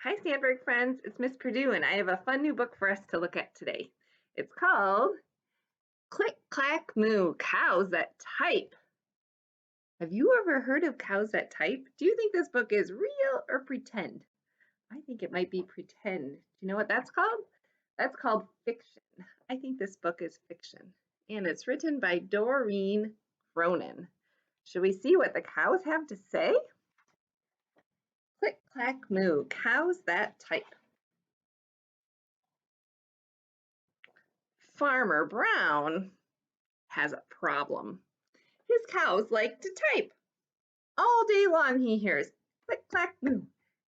Hi, Sandberg friends. It's Miss Purdue, and I have a fun new book for us to look at today. It's called Click, Clack, Moo, Cows That Type. Have you ever heard of cows that type? Do you think this book is real or pretend? I think it might be pretend. Do you know what that's called? That's called fiction. I think this book is fiction, and it's written by Doreen Cronin. Should we see what the cows have to say? Click, clack, moo, cows that type. Farmer Brown has a problem. His cows like to type. All day long he hears click, clack, moo,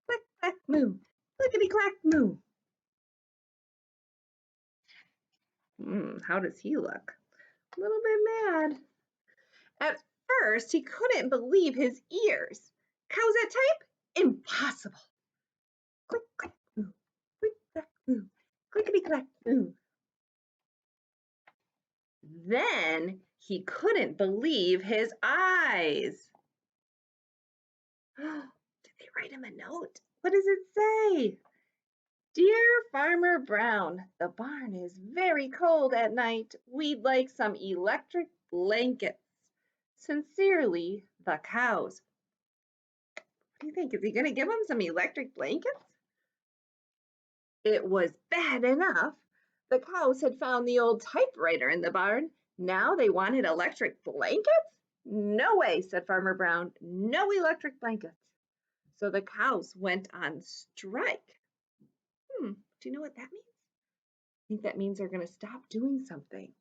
click, clack, moo, clickety, clack, moo. How does he look? A little bit mad. At first, he couldn't believe his ears. Cows that type? Impossible. Click, clack, moo, click, clack, moo, clickety, clack, moo. Then he couldn't believe his eyes. Did they write him a note? What does it say? Dear Farmer Brown, the barn is very cold at night. We'd like some electric blankets. Sincerely, the cows. What do you think? Is he going to give them some electric blankets? It was bad enough. The cows had found the old typewriter in the barn. Now they wanted electric blankets? No way, said Farmer Brown. No electric blankets. So the cows went on strike. Do you know what that means? I think that means they're going to stop doing something.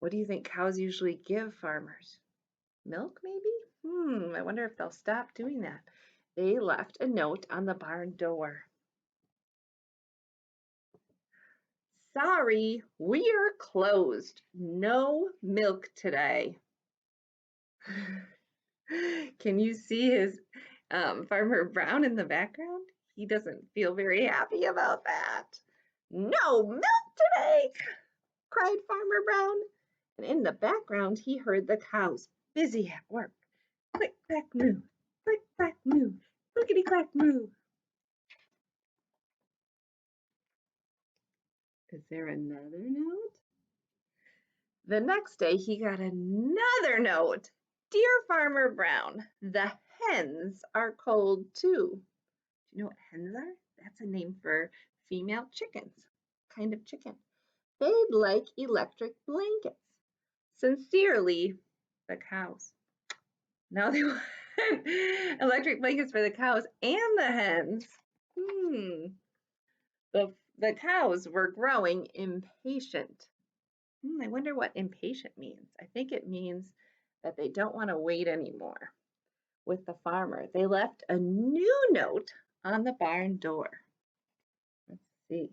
What do you think cows usually give farmers? Milk, maybe? I wonder if they'll stop doing that. They left a note on the barn door. Sorry, we're closed. No milk today. Can you see his Farmer Brown in the background? He doesn't feel very happy about that. No milk today, cried Farmer Brown. And in the background, he heard the cows busy at work. Click, clack, moo, click, clack, moo, clickety, clack, moo. Is there another note? The next day, he got another note. Dear Farmer Brown, the hens are cold too. Do you know what hens are? That's a name for female chickens, kind of chicken. They'd like electric blankets. Sincerely, the cows. Now they want electric blankets for the cows and the hens. The cows were growing impatient. I wonder what impatient means. I think it means that they don't want to wait anymore with the farmer. They left a new note on the barn door. Let's see.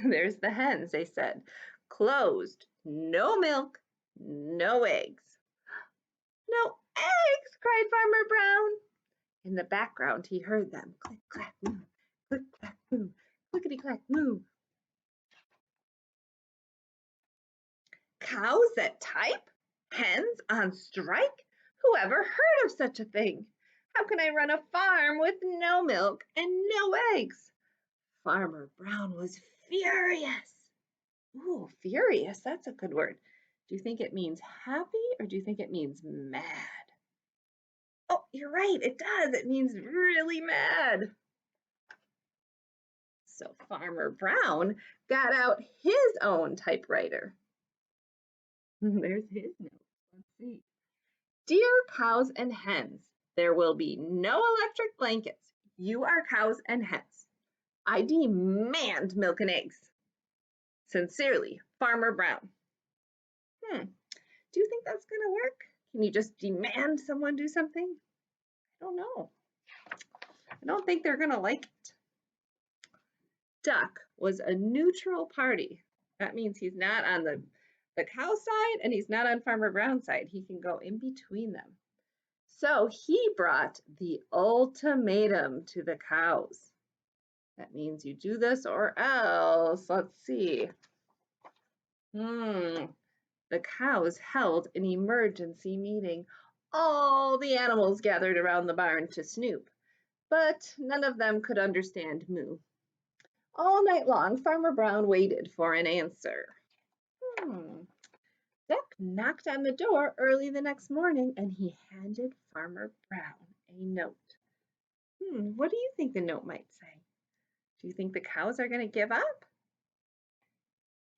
There's the hens, they said. Closed, no milk, no eggs. No eggs, cried Farmer Brown. In the background, he heard them. Click, clack, moo, click, clack, moo, clickety, clack, moo. Cows that type? Hens on strike? Who ever heard of such a thing? How can I run a farm with no milk and no eggs? Farmer Brown was furious. Ooh, furious, that's a good word. Do you think it means happy or do you think it means mad? Oh, you're right, it does. It means really mad. So Farmer Brown got out his own typewriter. There's his note. Let's see. Dear cows and hens, there will be no electric blankets. You are cows and hens. I demand milk and eggs. Sincerely, Farmer Brown. Do you think that's going to work? Can you just demand someone do something? I don't know. I don't think they're going to like it. Duck was a neutral party. That means he's not on the cow side and he's not on Farmer Brown's side. He can go in between them. So he brought the ultimatum to the cows. That means you do this or else. Let's see. The cows held an emergency meeting. All the animals gathered around the barn to snoop. but none of them could understand moo. All night long, Farmer Brown waited for an answer. Duck knocked on the door early the next morning and he handed Farmer Brown a note. What do you think the note might say? Do you think the cows are going to give up?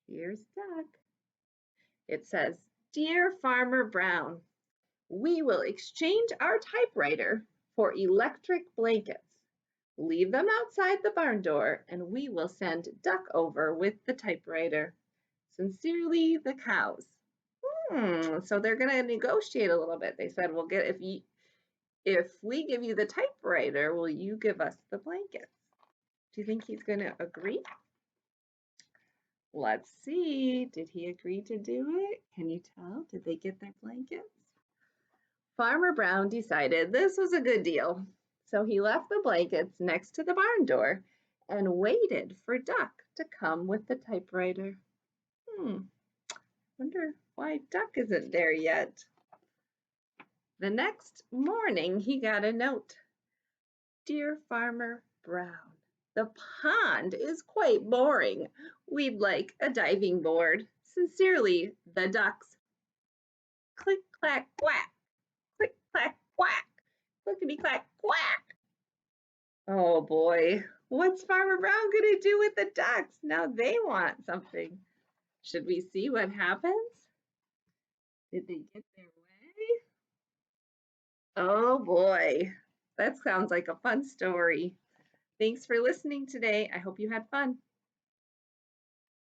Here's Duck. It says, "Dear Farmer Brown, we will exchange our typewriter for electric blankets. Leave them outside the barn door and we will send Duck over with the typewriter. Sincerely, the cows." So they're going to negotiate a little bit. They said, "We'll get if we give you the typewriter, will you give us the blankets?" Do you think he's going to agree? Let's see. Did he agree to do it? Can you tell? Did they get their blankets? Farmer Brown decided this was a good deal. So he left the blankets next to the barn door and waited for Duck to come with the typewriter. Wonder why Duck isn't there yet. The next morning he got a note. "Dear Farmer Brown, the pond is quite boring. We'd like a diving board. Sincerely, the ducks." Click, clack, quack. Click, clack, quack. Clickety, clack, quack. Oh boy, what's Farmer Brown going to do with the ducks? Now they want something. Should we see what happens? Did they get their way? Oh boy, that sounds like a fun story. Thanks for listening today. I hope you had fun.